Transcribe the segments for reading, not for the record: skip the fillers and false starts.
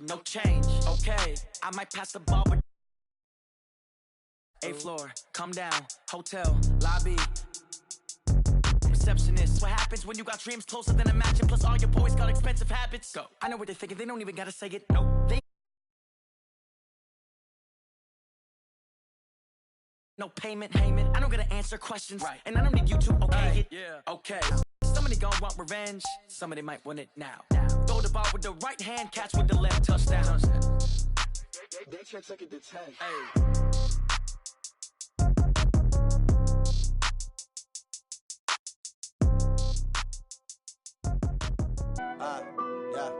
No change, okay. I might pass the ball, but A floor, come down, hotel, lobby. Receptionist, what happens when you got dreams closer than a mansion? Plus all your boys got expensive habits. Go. I know what they're thinking, they don't even gotta say it. No, they no payment. I don't gotta answer questions, right. And I don't need you to okay it. Yeah, okay. Somebody gon' want revenge, somebody might want it now. Throw the ball with the right hand, catch with the left, touchdown. They check second to 10. Hey. Yeah.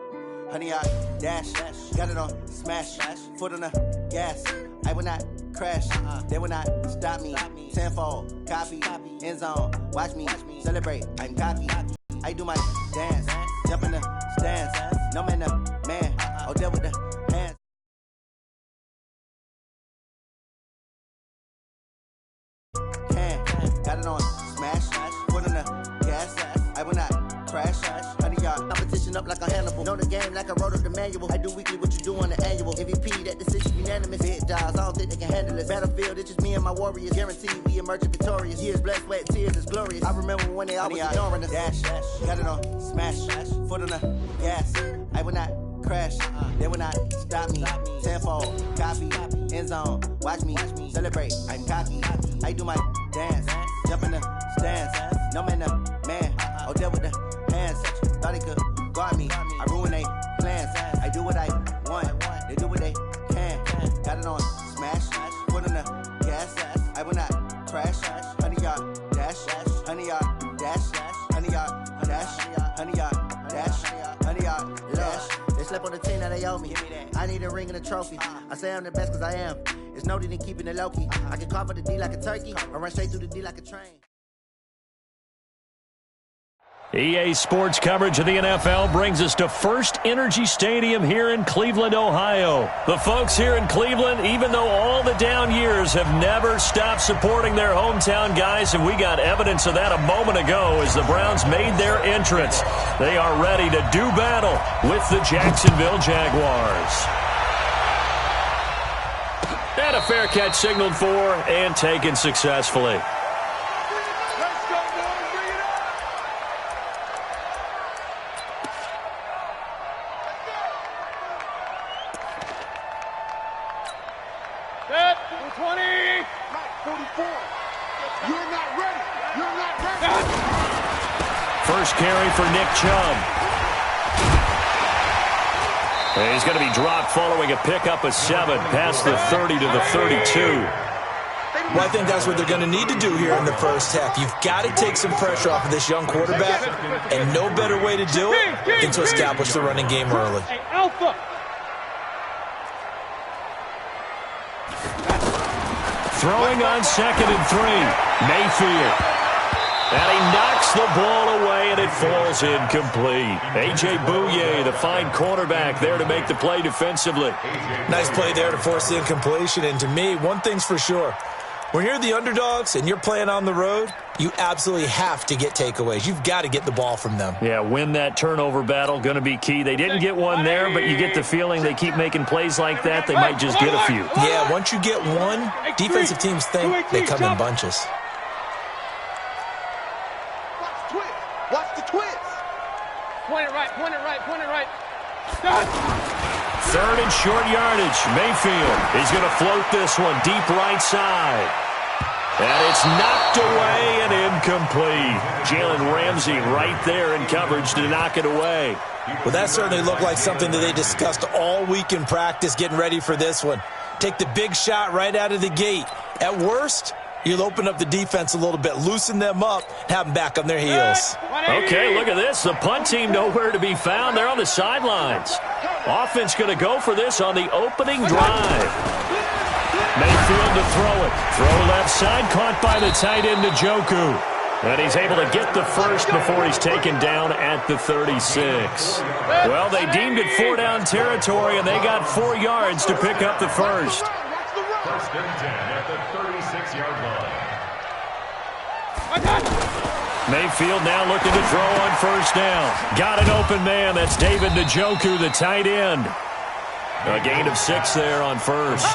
Honey, I dash, got it on smash, foot on the gas. I will not crash, they will not stop me. Tenfold, copy, end zone, watch me celebrate. I'm cocky, I do my dance, jump in the stands. No man, the man, oh, there with the hands. Got it on smash, foot on the gas. I will not crash. Honey, y'all, competition up like a Hannibal. Know the game like I wrote up the manual. I do weekly what you do on the annual. MVP, that decision unanimous. Big dogs, I don't think they can handle it. Battlefield, it's just me and my warriors. Guaranteed we emerge victorious. Years, blood, sweat, tears is glorious. I remember when they always ignoring us. Dash, got it on smash, foot on the gas. I will not crash, they will not stop me. Tenfold, copy, end zone, watch me celebrate. I'm cocky, I do my dance, jump in the stands. No man, the man, oh, there with the hands. Thought they could guard me, I ruin they plans. I do what I want, they do what they can. Got it on smash, foot on the gas. I will not crash, honey, y'all dash, honey, y'all dash, honey, y'all dash, honey, y'all dash, honey, y'all dash. They slept on the team that they owe me. I need a ring and a trophy. I say I'm the best cause I am. It's no need in keeping it low-key. I can carve for the D like a turkey, or run straight through the D like a train. EA Sports coverage of the NFL brings us to First Energy Stadium here in Cleveland, Ohio. The folks here in Cleveland, even though all the down years, have never stopped supporting their hometown guys, and we got evidence of that a moment ago as the Browns made their entrance. They are ready to do battle with the Jacksonville Jaguars. And a fair catch signaled for and taken successfully. First carry for Nick Chubb. And he's going to be dropped following a pickup of 7 past the 30 to the 32. Well, I think that's what they're going to need to do here in the first half. You've got to take some pressure off of this young quarterback, and no better way to do it than to establish the running game early. Throwing on 2nd and 3, Mayfield. And he knocks the ball away, and it falls incomplete. A.J. Bouye, the fine cornerback, there to make the play defensively. Nice play there to force the incompletion. And to me, one thing's for sure. When you're the underdogs and you're playing on the road, you absolutely have to get takeaways. You've got to get the ball from them. Yeah, win that turnover battle, going to be key. They didn't get one there, but you get the feeling they keep making plays like that, they might just get a few. Yeah, once you get one, defensive teams think they come in bunches. Watch the twist. Point it right. 3rd and short yardage. Mayfield is going to float this one deep right side. And it's knocked away and incomplete. Jalen Ramsey right there in coverage to knock it away. Well, that certainly looked like something that they discussed all week in practice, getting ready for this one. Take the big shot right out of the gate. At worst, you'll open up the defense a little bit, loosen them up, have them back on their heels. Okay, look at this. The punt team nowhere to be found. They're on the sidelines. Offense going to go for this on the opening drive. Mayfield to throw it. Throw left side, caught by the tight end Njoku. And he's able to get the first before he's taken down at the 36. Well, they deemed it 4-down territory, and they got 4 yards to pick up the first. First and 10 at the 36-yard line. Mayfield now looking to throw on first down. Got an open man. That's David Njoku, the tight end. A gain of 6 there on first.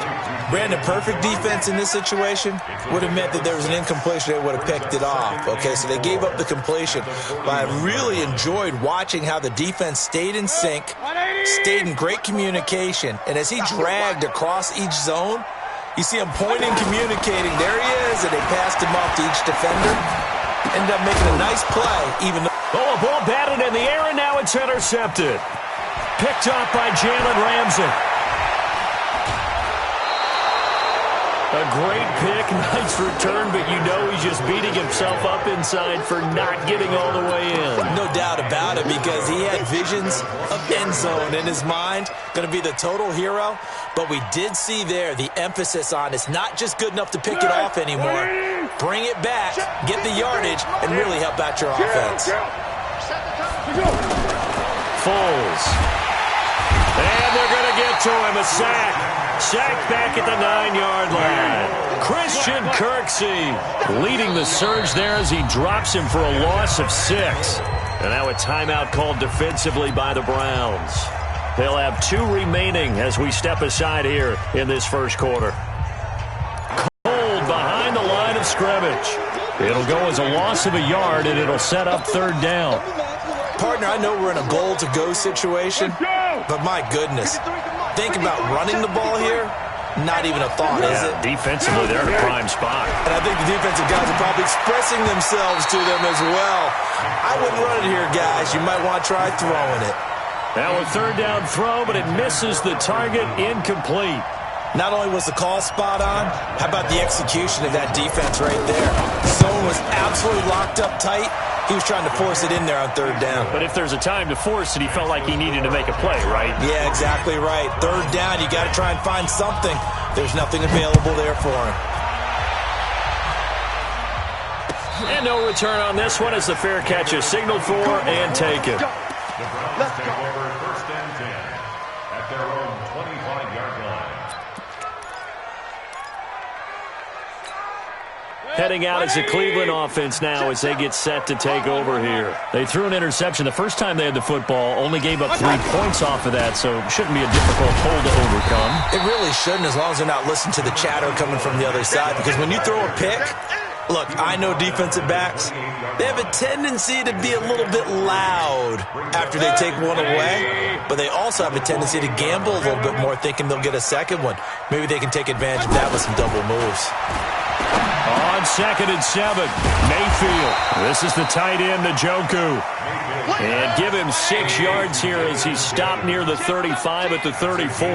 Brandon, perfect defense in this situation would have meant that there was an incompletion. They would have picked it off. Okay, so they gave up the completion. But I really enjoyed watching how the defense stayed in sync, stayed in great communication. And as he dragged across each zone, you see him pointing, communicating. There he is, and they passed him off to each defender. Ended up making a nice play, even though... Oh, a ball batted in the air, and now it's intercepted. Picked up by Jalen Ramsey. A great pick, nice return, but you know he's just beating himself up inside for not getting all the way in. No doubt about it, because he had visions of end zone in his mind, going to be the total hero. But we did see there the emphasis on it's not just good enough to pick it off anymore. Bring it back, get the yardage, and really help out your offense. Foles. And they're going to get to him, a sack. Sacked back at the 9-yard line. Christian Kirksey leading the surge there as he drops him for a loss of 6. And now a timeout called defensively by the Browns. They'll have 2 remaining as we step aside here in this first quarter. Cold behind the line of scrimmage. It'll go as a loss of a yard, and it'll set up 3rd down. Partner, I know we're in a goal-to-go situation, but my goodness, think about running the ball here. Not even a thought, is it? Defensively, they're in a prime spot. And I think the defensive guys are probably expressing themselves to them as well. I wouldn't run it here, guys. You might want to try throwing it. Now a 3rd down throw, but it misses the target, incomplete. Not only was the call spot on, how about the execution of that defense right there? Zone was absolutely locked up tight. He was trying to force it in there on 3rd down. But if there's a time to force it, he felt like he needed to make a play, right? Yeah, exactly right. 3rd down, you got to try and find something. There's nothing available there for him. And no return on this one as the fair catch is signaled for and taken. The Browns take over 1st and 10 at their own 25-yard line. Heading out is the Cleveland offense now as they get set to take over here. They threw an interception the first time they had the football, only gave up 3 points off of that, so it shouldn't be a difficult hole to overcome. It really shouldn't, as long as they're not listening to the chatter coming from the other side, because when you throw a pick, look, I know defensive backs, they have a tendency to be a little bit loud after they take one away, but they also have a tendency to gamble a little bit more, thinking they'll get a second one. Maybe they can take advantage of that with some double moves. On 2nd and 7, Mayfield. This is the tight end, Njoku. And give him 6 yards here as he's stopped near the 35 at the 34.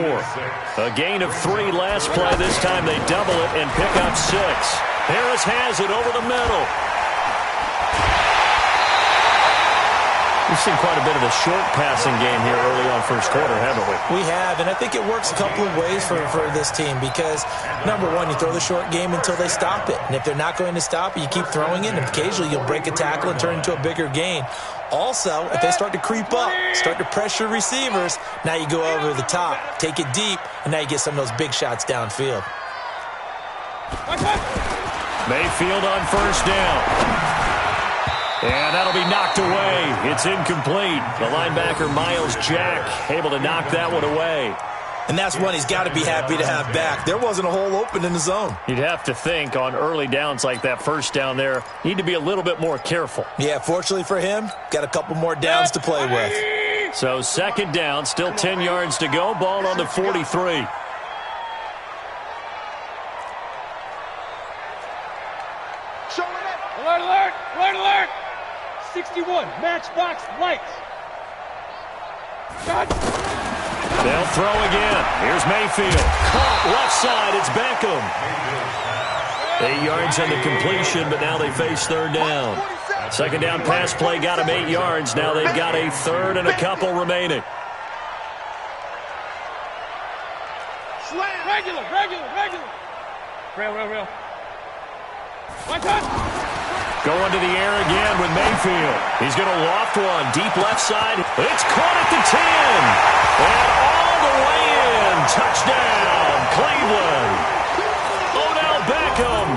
A gain of 3 last play. This time they double it and pick up 6. Harris has it over the middle. We've seen quite a bit of a short passing game here early on first quarter, haven't we? We have, and I think it works a couple of ways for this team because, number one, you throw the short game until they stop it. And if they're not going to stop it, you keep throwing it, and occasionally you'll break a tackle and turn into a bigger gain. Also, if they start to creep up, start to pressure receivers, now you go over the top, take it deep, and now you get some of those big shots downfield. Mayfield on 1st down. And that'll be knocked away. It's incomplete. The linebacker, Miles Jack, able to knock that one away. And that's one he's got to be happy to have back. There wasn't a hole open in the zone. You'd have to think on early downs like that 1st down there, need to be a little bit more careful. Yeah, fortunately for him, got a couple more downs to play with. So 2nd down, still 10 yards to go. Ball on the 43. Alert, alert, alert, alert! 61, matchbox lights. They'll throw again. Here's Mayfield. Caught left side. It's Beckham. 8 yards on the completion, but now they face 3rd down. 2nd down pass play got them 8 yards. Now they've got a 3rd and a couple remaining. Slam. Regular. Real. One touch. Going to the air again with Mayfield. He's going to loft one. Deep left side. It's caught at the 10. And all the way in. Touchdown, Cleveland. Odell Beckham,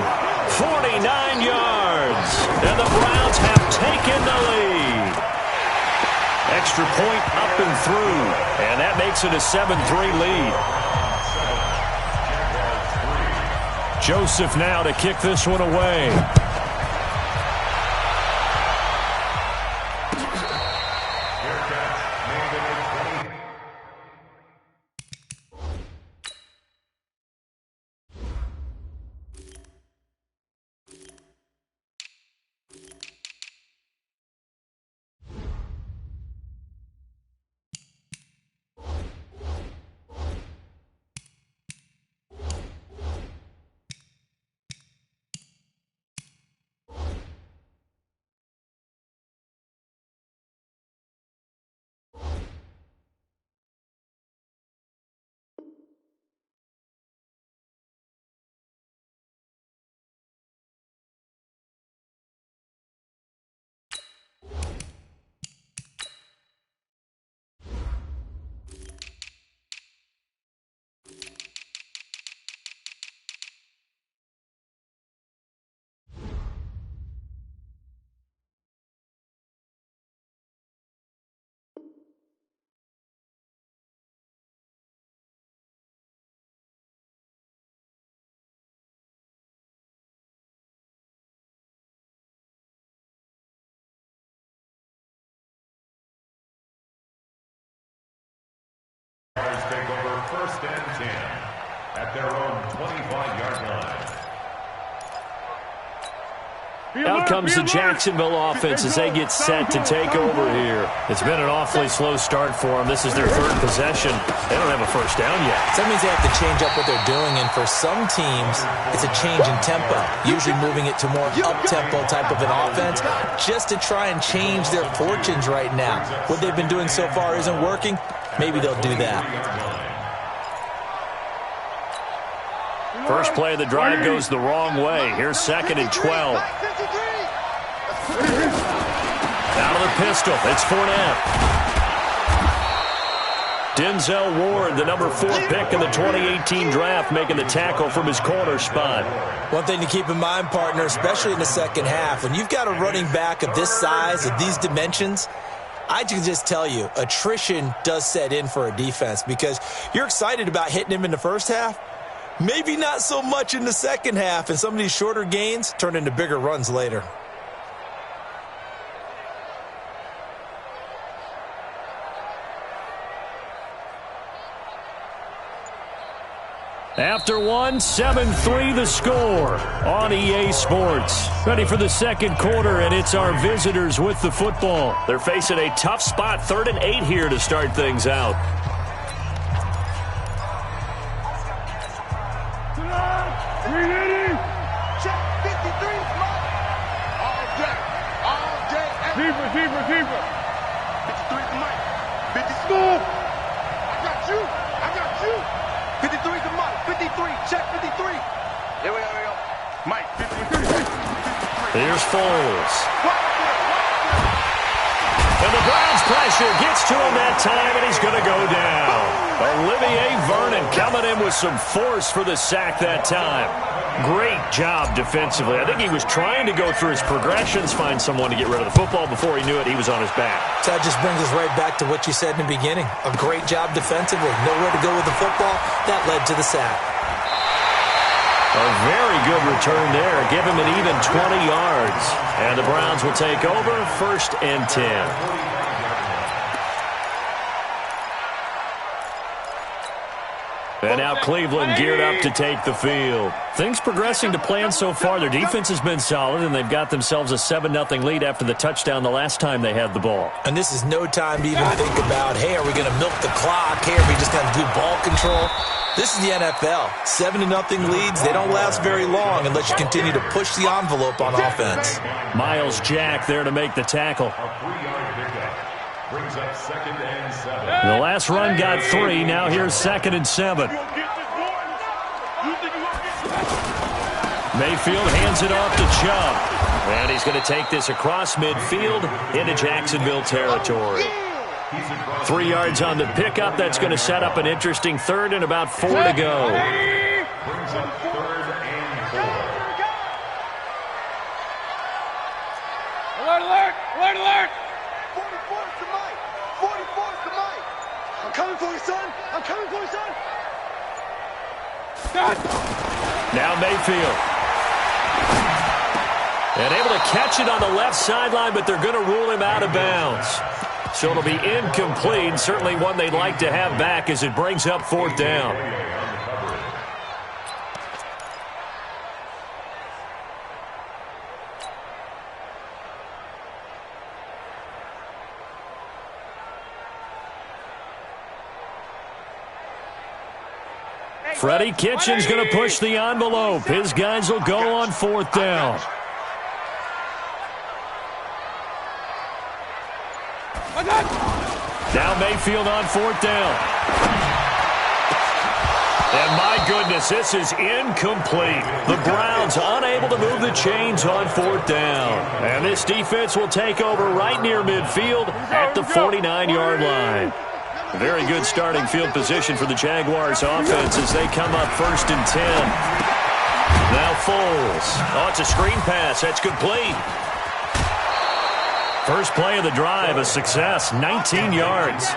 49 yards. And the Browns have taken the lead. extra point up and through. And that makes it a 7-3 lead. Joseph now to kick this one away. Take over 1st and 10 at their own 25-yard line. Out comes the Jacksonville offense as they get set to take over here. It's been an awfully slow start for them. This is their 3rd possession. They don't have a first down yet. That means they have to change up what they're doing, and for some teams, it's a change in tempo, usually moving it to more up-tempo type of an offense just to try and change their fortunes right now. What they've been doing so far isn't working. Maybe they'll do that. First play of the drive goes the wrong way. Here's 2nd and 12. Out of the pistol, it's Fournette. Denzel Ward, the number 4 pick in the 2018 draft, making the tackle from his corner spot. One thing to keep in mind, partner, especially in the second half, when you've got a running back of this size, of these dimensions, I can just tell you, attrition does set in for a defense because you're excited about hitting him in the first half. Maybe not so much in the second half, and some of these shorter gains turn into bigger runs later. After one, 7-3 the score on EA Sports. Ready for the second quarter, and it's our visitors with the football. They're facing a tough spot, 3rd and 8 here to start things out. Deeper. 53 to Mike. 50 school. I got you. 53 to Mike. 53. Check 53. Here we go. Mike, 53. Here's Foles. And the Browns pressure gets to him that time, and he's going to go down. Olivier Vernon coming in with some force for the sack that time. Great job defensively. I think he was trying to go through his progressions, find someone to get rid of the football. Before he knew it, he was on his back. So that just brings us right back to what you said in the beginning. A great job defensively. Nowhere to go with the football. That led to the sack. A very good return there. Give him an even 20 yards. And the Browns will take over 1st and 10. And now Cleveland geared up to take the field. Things progressing to plan so far. Their defense has been solid, and they've got themselves a 7-0 lead after the touchdown the last time they had the ball. And this is no time to even think about, hey, are we going to milk the clock? Hey, are we just going to do ball control? This is the NFL. 7-0 leads, they don't last very long unless you continue to push the envelope on offense. Miles Jack there to make the tackle. Brings up 2nd and 7. The last run got 3. Now here's 2nd and 7. Mayfield hands it off to Chubb. And he's going to take this across midfield into Jacksonville territory. 3 yards on the pickup. That's going to set up an interesting 3rd and about 4 to go. Brings up 3rd and 4. Alert! 44 to Mike. Now Mayfield. And able to catch it on the left sideline, but they're going to rule him out of bounds. So it'll be incomplete. Certainly one they'd like to have back as it brings up 4th down. Freddie Kitchens going to push the envelope. His guys will go on 4th down. Now Mayfield on 4th down. And my goodness, this is incomplete. The Browns unable to move the chains on 4th down. And this defense will take over right near midfield at the 49-yard line. Very good starting field position for the Jaguars offense as they come up 1st and 10. Now Foles. Oh, it's a screen pass. That's complete. First play of the drive, a success, 19 yards.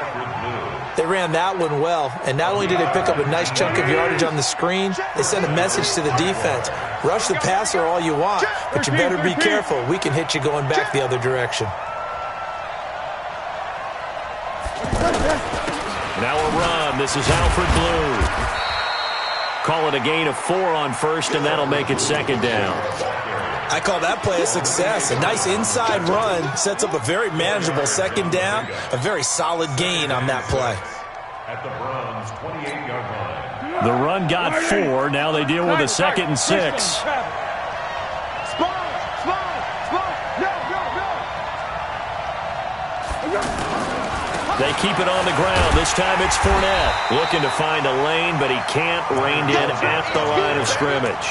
They ran that one well, and not only did they pick up a nice chunk of yardage on the screen, they sent a message to the defense. Rush the passer all you want, but you better be careful. We can hit you going back the other direction. Now a run. This is Alfred Blue. Call it a gain of 4 on 1st, and that'll make it 2nd down. I call that play a success. A nice inside run sets up a very manageable 2nd down. A very solid gain on that play. At the Browns' 28-yard line. The run got 4. Now they deal with a 2nd and 6. They keep it on the ground. This time it's Fournette. Looking to find a lane, but he can't. Reined in at the line of scrimmage.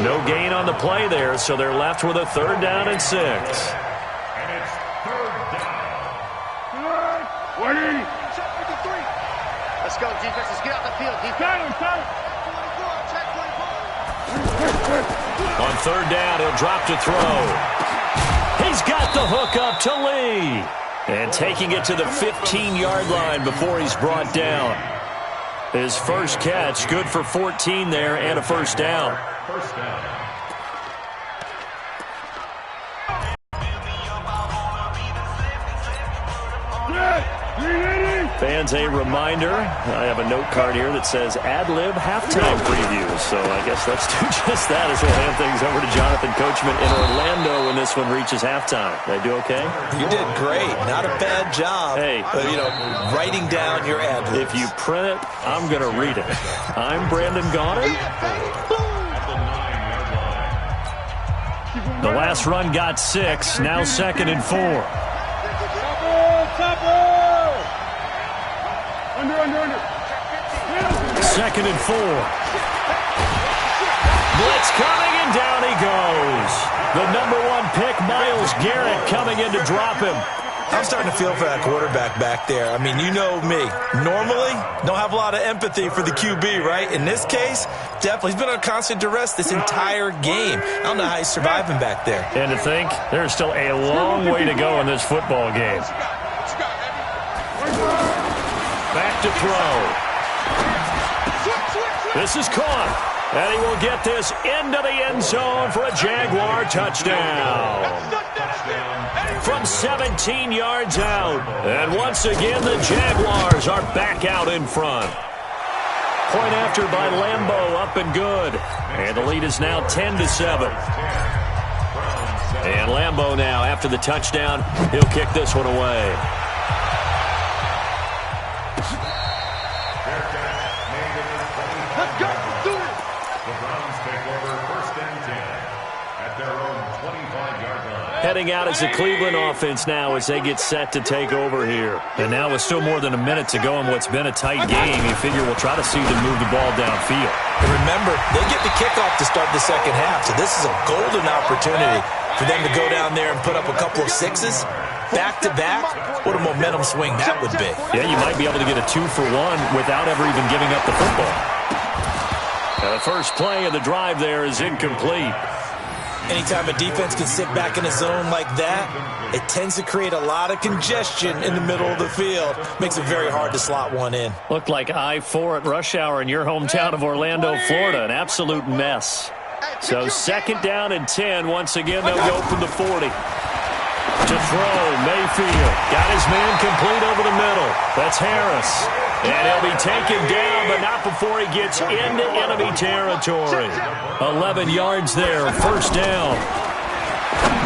No gain on the play there, so they're left with a 3rd down and 6. And it's 3rd down. 180. Let's go, defense. Let's get out the field. Defense. On 3rd down, he'll drop to throw. He's got the hook up to Lee. And taking it to the 15-yard line before he's brought down. His first catch, good for 14 there and a 1st down. First down. Fans, a reminder, I have a note card here that says ad-lib halftime previews. So I guess let's do just that as we'll hand things over to Jonathan Coachman in Orlando when this one reaches halftime. Did I do okay? You did great. Not a bad job. Hey. But, writing down your ad-libs. If you print it, I'm going to read it. I'm Brandon Gaudin. The last run got 6. Now 2nd and 4. Under. 2nd and 4. Blitz coming, and down he goes. The #1 pick, Myles Garrett, coming in to drop him. I'm starting to feel for that quarterback back there. I mean, you know me. Normally, don't have a lot of empathy for the QB, right? In this case, definitely. He's been on constant duress this entire game. I don't know how he's surviving back there. And to think, there's still a long way to go in this football game. Back to throw. This is caught. And he will get this into the end zone for a Jaguar touchdown. From 17 yards out. And once again, the Jaguars are back out in front. Point after by Lambeau, up and good. And the lead is now 10-7. And Lambeau now, after the touchdown, he'll kick this one away. Heading out as the Cleveland offense now as they get set to take over here. And now with still more than a minute to go in what's been a tight game, you figure we'll try to see them move the ball downfield. And remember, they get the kickoff to start the second half, so this is a golden opportunity for them to go down there and put up a couple of 6s. Back-to-back, what a momentum swing that would be. Yeah, you might be able to get a 2-for-1 without ever even giving up the football. Now the first play of the drive there is incomplete. Anytime a defense can sit back in a zone like that, it tends to create a lot of congestion in the middle of the field. Makes it very hard to slot one in. Looked like I-4 at rush hour in your hometown of Orlando, Florida. An absolute mess. So 2nd down and 10. Once again, they'll go from the 40. To throw, Mayfield. Got his man complete over the middle. That's Harris. And he'll be taken down, but not before he gets into enemy territory. 11 yards there, 1st down.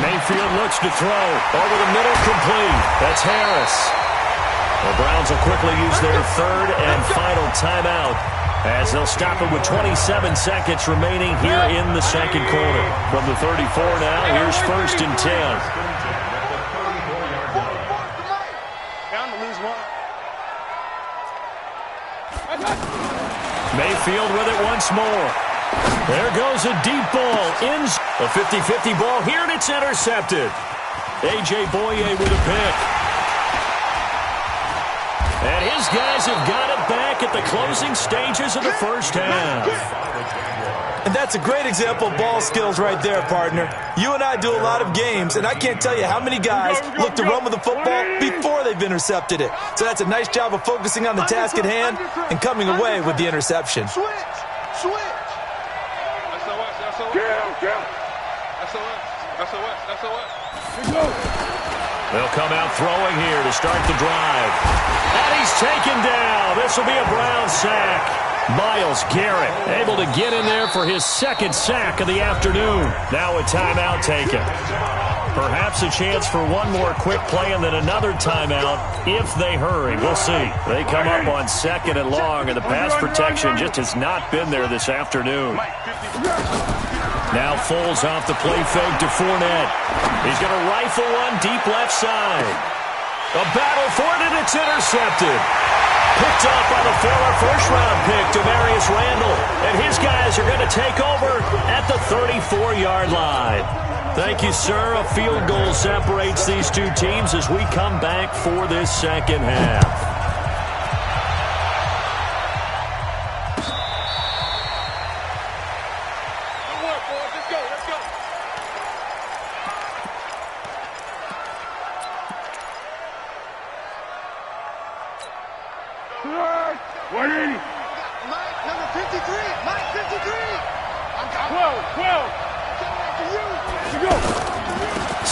Mayfield looks to throw. Over the middle, complete. That's Harris. The Browns will quickly use their 3rd and final timeout as they'll stop it with 27 seconds remaining here in the 2nd quarter. From the 34 now, here's 1st and 10. Mayfield with it once more. There goes a deep ball. In a 50-50 ball here, and it's intercepted. A.J. Boye with a pick. And his guys have got it back at the closing stages of the 1st half. And that's a great example of ball skills right there, partner. You and I do a lot of games, and I can't tell you how many guys look to run with the football before they've intercepted it. So that's a nice job of focusing on the task at hand and coming away with the interception. Switch. SOS. They'll come out throwing here to start the drive. And he's taken down. This will be a Brown sack. Myles Garrett able to get in there for his 2nd sack of the afternoon. Now a timeout taken. Perhaps a chance for one more quick play and then another timeout if they hurry. We'll see. They come up on 2nd and long, and the pass protection just has not been there this afternoon. Now Foles off the play fake to Fournette. He's going to rifle one deep left side. A battle for it, and it's intercepted. Picked off by the former 1st-round pick, Demarius Randall. And his guys are going to take over at the 34-yard line. Thank you, sir. A field goal separates these two teams as we come back for this 2nd half.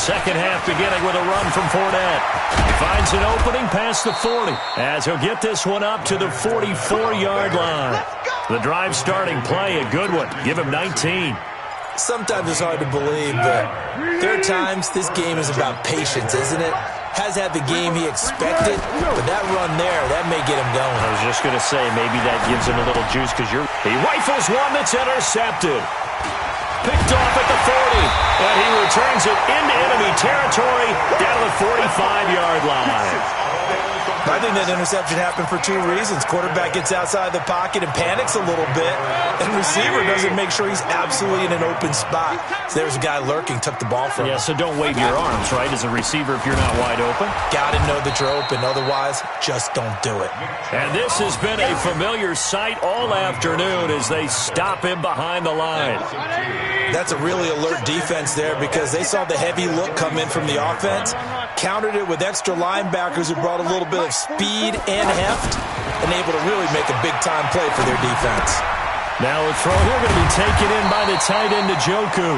Second half beginning with a run from Fournette. He finds an opening past the 40 as he'll get this one up to the 44-yard line. The drive starting play, a good one. Give him 19. Sometimes it's hard to believe, but there are times this game is about patience, isn't it? Has had the game he expected, but that run there, that may get him going. I was just going to say, maybe that gives him a little juice because he rifles one that's intercepted. Picked off at the 40, and he returns it into enemy territory down to the 45-yard line. I think that interception happened for 2 reasons. Quarterback gets outside the pocket and panics a little bit, and receiver doesn't make sure he's absolutely in an open spot. So there's a guy lurking, took the ball from him. Yeah, so don't wave your arms, right, as a receiver if you're not wide open. Got to know that you're open. Otherwise, just don't do it. And this has been a familiar sight all afternoon as they stop him behind the line. That's a really alert defense there because they saw the heavy look come in from the offense, countered it with extra linebackers who brought a little bit of speed and heft, and able to really make a big-time play for their defense. Now a throw here going to be taken in by the tight end, Njoku.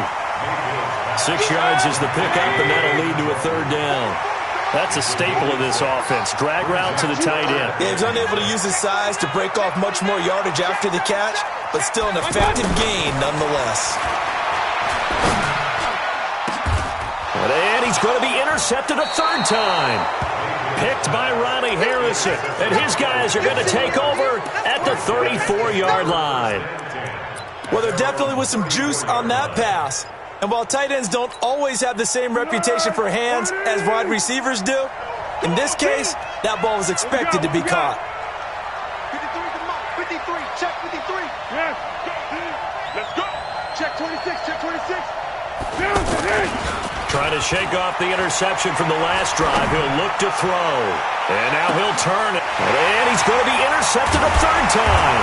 6 yards is the pickup, and that'll lead to a 3rd down. That's a staple of this offense. Drag route to the tight end. Yeah, he's unable to use his size to break off much more yardage after the catch, but still an effective gain nonetheless. And he's going to be intercepted a 3rd time. Picked by Ronnie Harrison. And his guys are going to take over at the 34-yard line. Well, there definitely was some juice on that pass. And while tight ends don't always have the same reputation for hands as wide receivers do, in this case, that ball was expected to be caught. 53, check 53. Yes. Let's go. Check 26, check 26. Trying to shake off the interception from the last drive. He'll look to throw. And now he'll turn it. And he's going to be intercepted a 3rd time.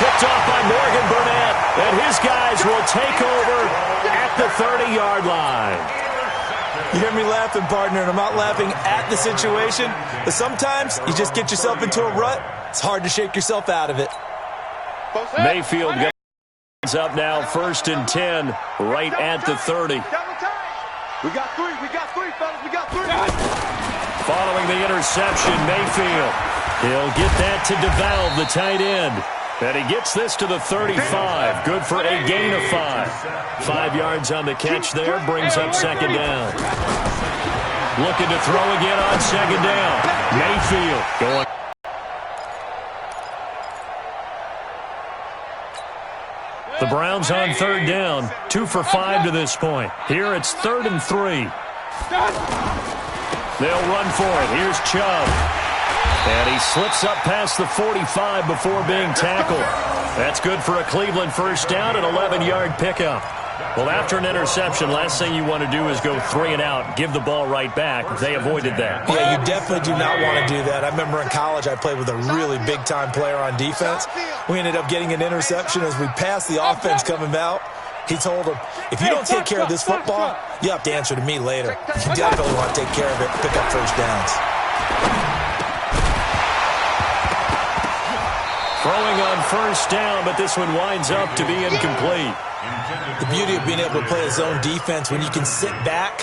Picked off by Morgan Burnett. And his guys will take over at at the 30-yard line. You hear me laughing, partner, and I'm not laughing at the situation, but sometimes you just get yourself into a rut. It's hard to shake yourself out of it. Mayfield goes up now, 1st and 10, right at the 30. We got three, fellas. We got three. Following the interception, Mayfield. He'll get that to DeValve, the tight end. And he gets this to the 35. Good for a gain of 5. 5 yards on the catch there, brings up 2nd down. Looking to throw again on 2nd down. Mayfield going. The Browns on 3rd down, 2 for 5 to this point. Here it's 3rd and 3. They'll run for it. Here's Chubb. And he slips up past the 45 before being tackled. That's good for a Cleveland 1st down, an 11-yard pickup. Well, after an interception, last thing you want to do is go 3 and out, give the ball right back. They avoided that. Yeah, you definitely do not want to do that. I remember in college I played with a really big-time player on defense. We ended up getting an interception as we passed the offense coming out. He told him, if you don't take care of this football, you have to answer to me later. You definitely want to take care of it, pick up 1st downs. Throwing on 1st down, but this one winds up to be incomplete. The beauty of being able to play a zone defense, when you can sit back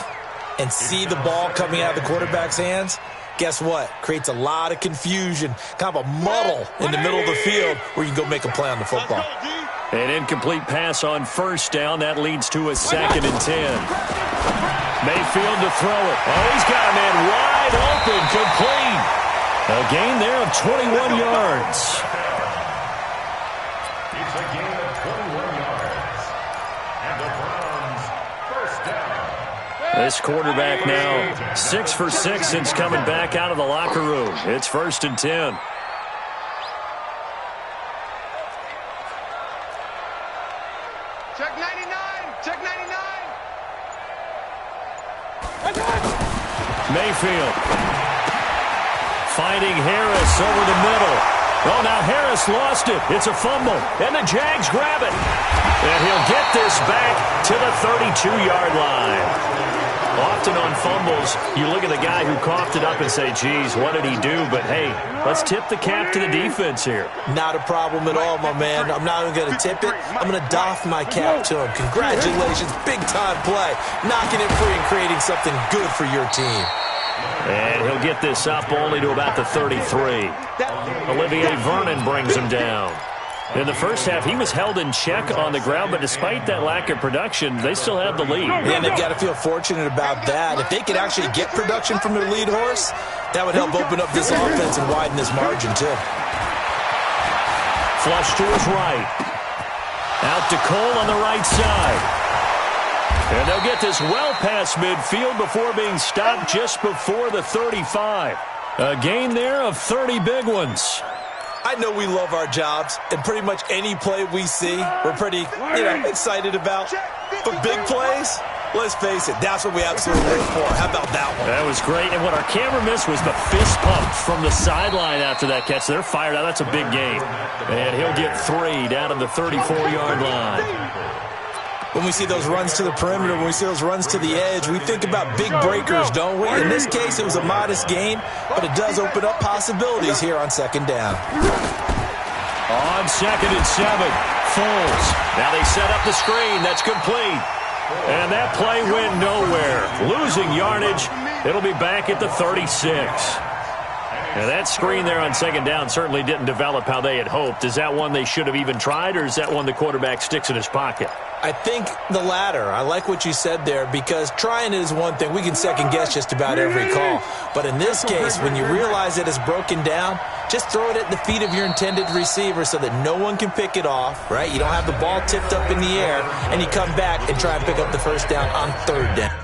and see the ball coming out of the quarterback's hands, guess what? Creates a lot of confusion, kind of a muddle in the middle of the field where you can go make a play on the football. An incomplete pass on 1st down. That leads to a 2nd and 10. Mayfield to throw it. Oh, he's got a man wide open, complete. A gain there of 21 yards. It's a gain of 21 yards. And the Browns, 1st down. This quarterback now 6 for 6 since coming back out of the locker room. It's 1st and 10. Check 99. Check 99. Mayfield finding Harris over the middle. Oh, now Harris lost it. It's a fumble, and the Jags grab it. And he'll get this back to the 32-yard line. Often on fumbles, you look at the guy who coughed it up and say, geez, what did he do? But, hey, let's tip the cap to the defense here. Not a problem at all, my man. I'm not even going to tip it. I'm going to doff my cap to him. Congratulations, big-time play. Knocking it free and creating something good for your team. And he'll get this up only to about the 33. Olivier Vernon brings him down. In the first half, he was held in check on the ground, but despite that lack of production, they still have the lead. And they've got to feel fortunate about that. If they could actually get production from their lead horse, that would help open up this offense and widen this margin, too. Flush to his right. Out to Cole on the right side. And they'll get this well past midfield before being stopped just before the 35. A gain there of 30 big ones. I know we love our jobs, and pretty much any play we see, we're pretty, excited about. But big plays, let's face it, that's what we absolutely live for. How about that one? That was great, and what our camera missed was the fist pump from the sideline after that catch. They're fired out. That's a big gain. And he'll get 3 down to the 34-yard line. When we see those runs to the perimeter, when we see those runs to the edge, we think about big breakers, don't we? In this case, it was a modest gain, but it does open up possibilities here on 2nd down. On 2nd and 7, Foles. Now they set up the screen. That's complete. And that play went nowhere. Losing yardage. It'll be back at the 36. Now that screen there on 2nd down certainly didn't develop how they had hoped. Is that one they should have even tried, or is that one the quarterback sticks in his pocket? I think the latter. I like what you said there, because trying it is one thing. We can second-guess just about every call. But in this case, when you realize it is broken down, just throw it at the feet of your intended receiver so that no one can pick it off, right? You don't have the ball tipped up in the air, and you come back and try and pick up the 1st down on 3rd down.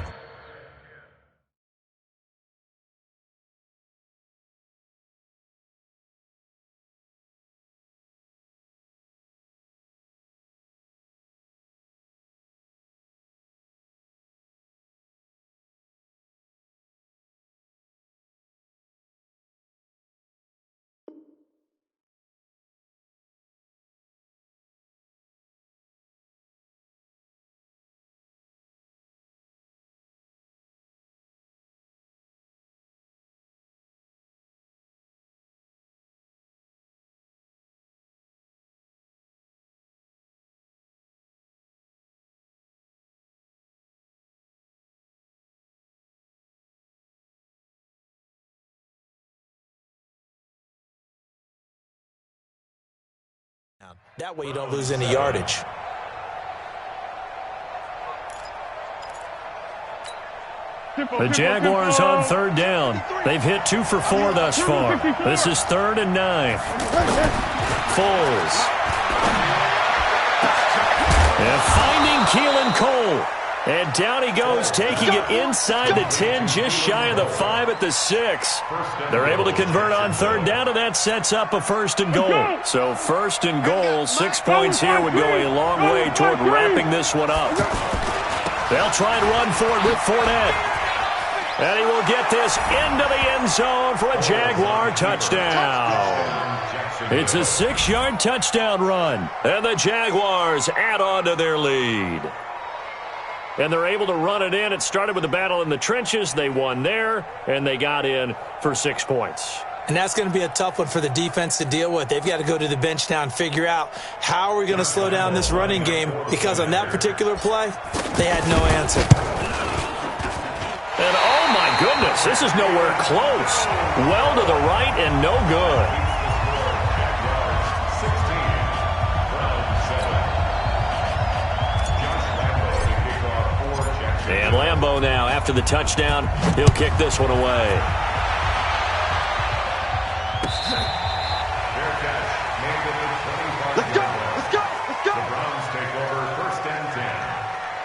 down. That way you don't lose any yardage. The Jaguars on third down. They've hit 2 for 4 thus far. This is 3rd and 9. Foles. And finding Keelan Cole. And down he goes, taking it inside the 10, just shy of the 5 at the 6. They're able to convert on third down, and that sets up a 1st and goal. So 1st and goal, 6 points here would go a long way toward wrapping this one up. They'll try and run for it with Fournette. And he will get this into the end zone for a Jaguar touchdown. It's a 6-yard touchdown run. And the Jaguars add on to their lead. And they're able to run it in. It started with a battle in the trenches. They won there, and they got in for 6 points. And that's going to be a tough one for the defense to deal with. They've got to go to the bench now and figure out how are we going to slow down this running game, because on that particular play, they had no answer. And oh my goodness, this is nowhere close. Well to the right and no good. And Lambeau now, after the touchdown, he'll kick this one away. Let's go! Let's go! Let's go! The Browns take over 1st and 10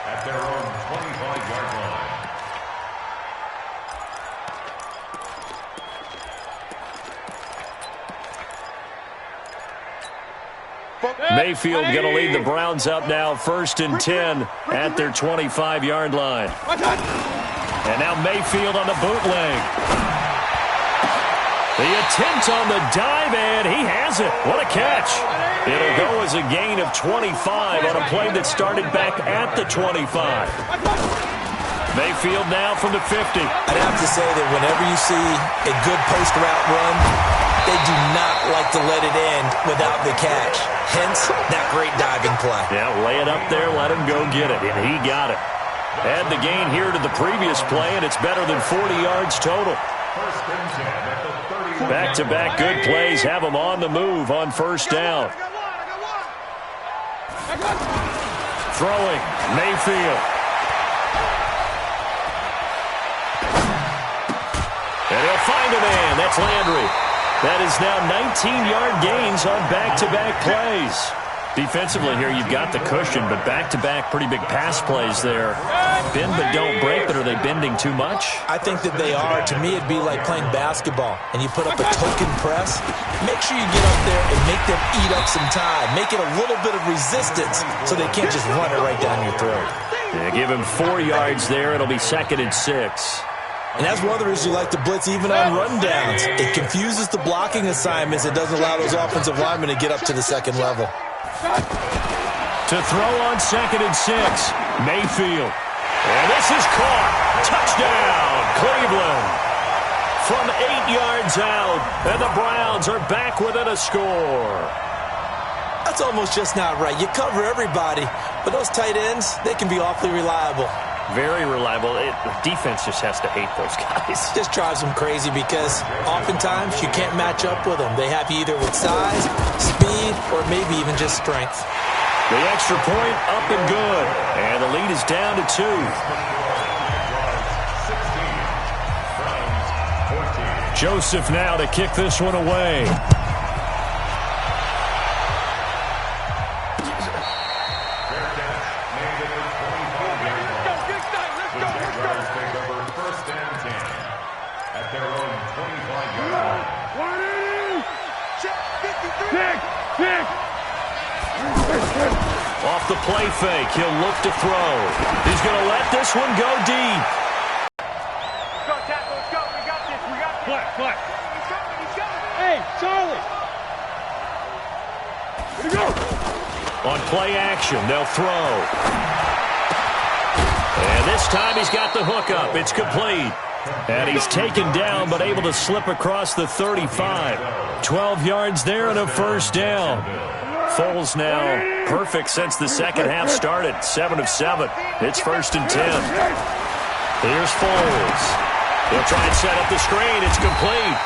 at their own 25-yard line. Mayfield going to lead the Browns up now, 1st and 10 at their 25-yard line. And now Mayfield on the bootleg. The attempt on the dive, and he has it. What a catch. It'll go as a gain of 25 on a play that started back at the 25. Mayfield now from the 50. I'd have to say that whenever you see a good post-route run, they do not like to let it end without the catch. Hence, that great diving play. Yeah, lay it up there, let him go get it, and he got it. Add the gain here to the previous play, and it's better than 40 yards total. Back-to-back good plays have them on the move on 1st down. Throwing, Mayfield. And he'll find a man. That's Landry. That is now 19-yard gains on back-to-back plays. Defensively here, you've got the cushion, but back-to-back pretty big pass plays there. Bend but don't break, but are they bending too much? I think that they are. To me, it'd be like playing basketball, and you put up a token press. Make sure you get up there and make them eat up some time. Make it a little bit of resistance so they can't just run it right down your throat. Yeah, give him 4 yards there. It'll be 2nd and 6. And that's one of the reasons you like to blitz even on rundowns. It confuses the blocking assignments. It doesn't allow those offensive linemen to get up to the second level. To throw on 2nd and 6, Mayfield. And this is caught. Touchdown, Cleveland. From 8 yards out, and the Browns are back within a score. That's almost just not right. You cover everybody, but those tight ends, they can be awfully reliable. Very reliable. The defense just has to hate those guys. Just drives them crazy because oftentimes you can't match up with them. They have you either with size, speed, or maybe even just strength. The extra point up and good. And the lead is down to 2. Joseph now to kick this one away. Off the play fake, he'll look to throw. He's going to let this one go deep. Let's go, tackle. Let's go. We got this. We got this. Flat. He's coming. He's coming. Hey, Charlie. Here we go. On play action, they'll throw. And this time he's got the hook up. It's complete. And he's taken down but able to slip across the 35. 12 yards there and a 1st down. Foles now perfect since the second half started. 7 of 7. It's 1st and 10. Here's Foles. He'll try and set up the screen. It's complete.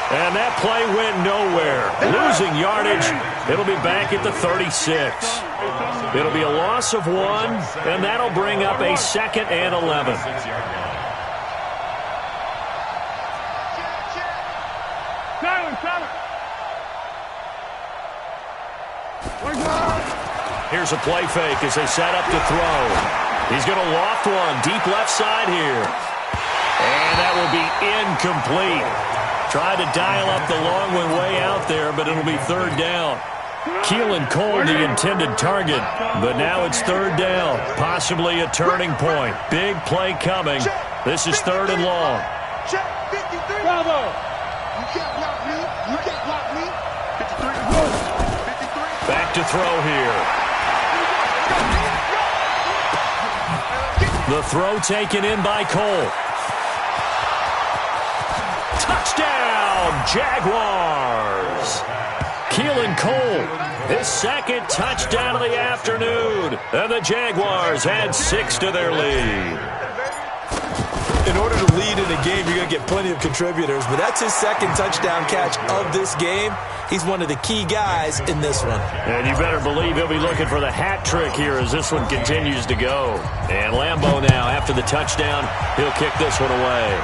And that play went nowhere. Losing yardage. It'll be back at the 36. It'll be a loss of 1, and that'll bring up a 2nd and 11. Here's a play fake as they set up to throw. He's going to loft one deep left side here. And that will be incomplete. Tried to dial up the long one way out there, but it'll be 3rd down. Keelan Cole, the intended target, but now it's 3rd down. Possibly a turning point. Big play coming. This is 3rd and long. Bravo! You can't block me. You can't block me. 53. Back to throw here. The throw taken in by Cole. Touchdown, Jaguars! Keelan Cole, his 2nd touchdown of the afternoon. And the Jaguars add 6 to their lead. In order to lead in a game, you're going to get plenty of contributors, but that's his 2nd touchdown catch of this game. He's one of the key guys in this one. And you better believe he'll be looking for the hat trick here as this one continues to go. And Lambeau now, after the touchdown, he'll kick this one away.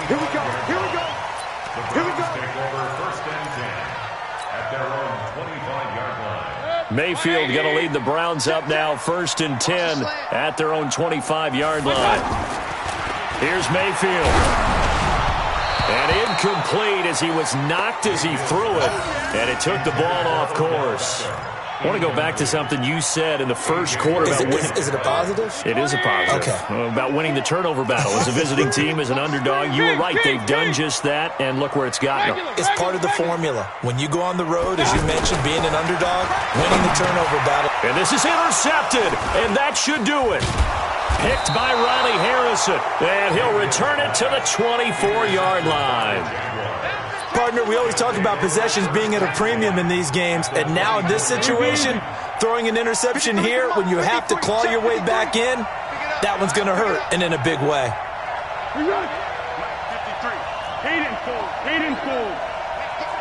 Here we go. Here we go. Here we go. Take over 1st and 10 at their own 25-yard line. Mayfield going to lead the Browns up now, 1st and 10 at their own 25-yard line. Here's Mayfield. And incomplete as he was knocked as he threw it, and it took the ball off course. I want to go back to something you said in the first quarter about winning. Is it a positive? It is a positive. Okay. About winning the turnover battle. As a visiting team, as an underdog, you were right. They've done just that, and look where it's gotten them. It's part of the formula. When you go on the road, as you mentioned, being an underdog, winning the turnover battle. And this is intercepted, and that should do it. Picked by Riley Harrison, and he'll return it to the 24-yard line. Partner, we always talk about possessions being at a premium in these games, and now in this situation, throwing an interception here when you have to claw your way back in, that one's going to hurt, and in a big way. 53. Hayden Ford.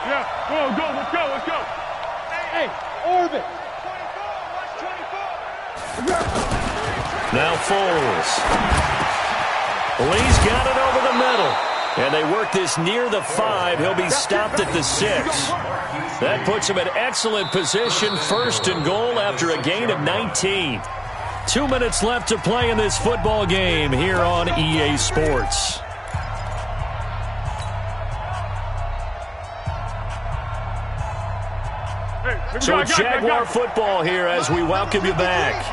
Yeah, go, let's go. Hey, orbit. 24. Now Foles. Lee's got it over the middle. And they work this near the 5. He'll be stopped at the 6. That puts him in excellent position, 1st and goal after a gain of 19. 2 minutes left to play in this football game here on EA Sports. So it's Jaguar football here as we welcome you back.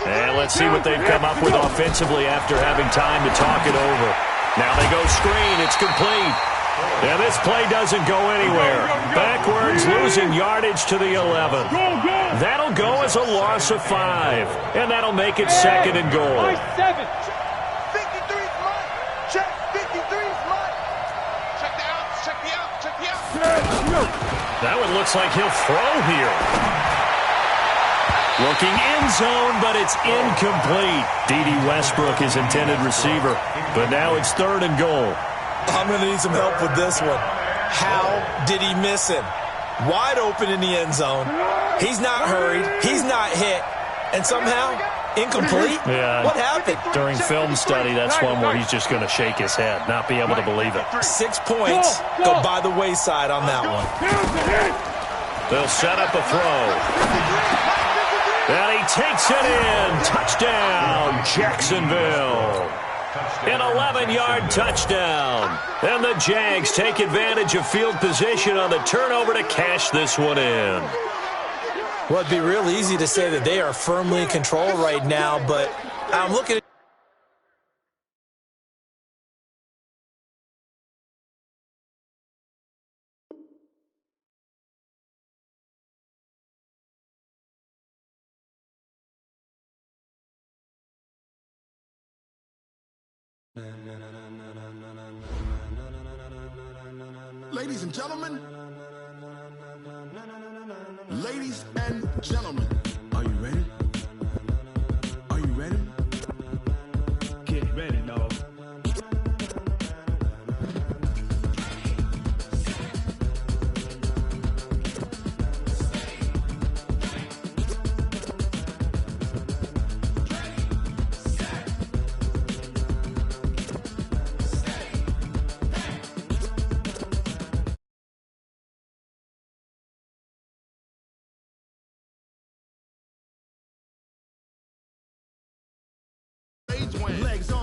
And let's see what they've come up with offensively after having time to talk it over. Now they go screen. It's complete. And this play doesn't go anywhere. Backwards, losing yardage to the 11. That'll go as a loss of 5. And that'll make it 2nd and goal. 7. 53's mine. Check. 53's mine. Check the out. Check the out. That one looks like he'll throw here. Looking end zone, but it's incomplete. D.D. Westbrook, his intended receiver. But now it's 3rd and goal. I'm going to need some help with this one. How did he miss him? Wide open in the end zone. He's not hurried. He's not hit. And somehow, incomplete? Yeah. What happened? During film study, that's one where he's just going to shake his head, not be able to believe it. 6 points go by the wayside on that one. They'll set up a throw. And he takes it in. Touchdown, Jacksonville. An 11-yard touchdown. And the Jags take advantage of field position on the turnover to cash this one in. Well, it'd be real easy to say that they are firmly in control right now, but I'm looking at Ladies and gentlemen, are you ready? Are you ready? Get ready, dog. Legs on.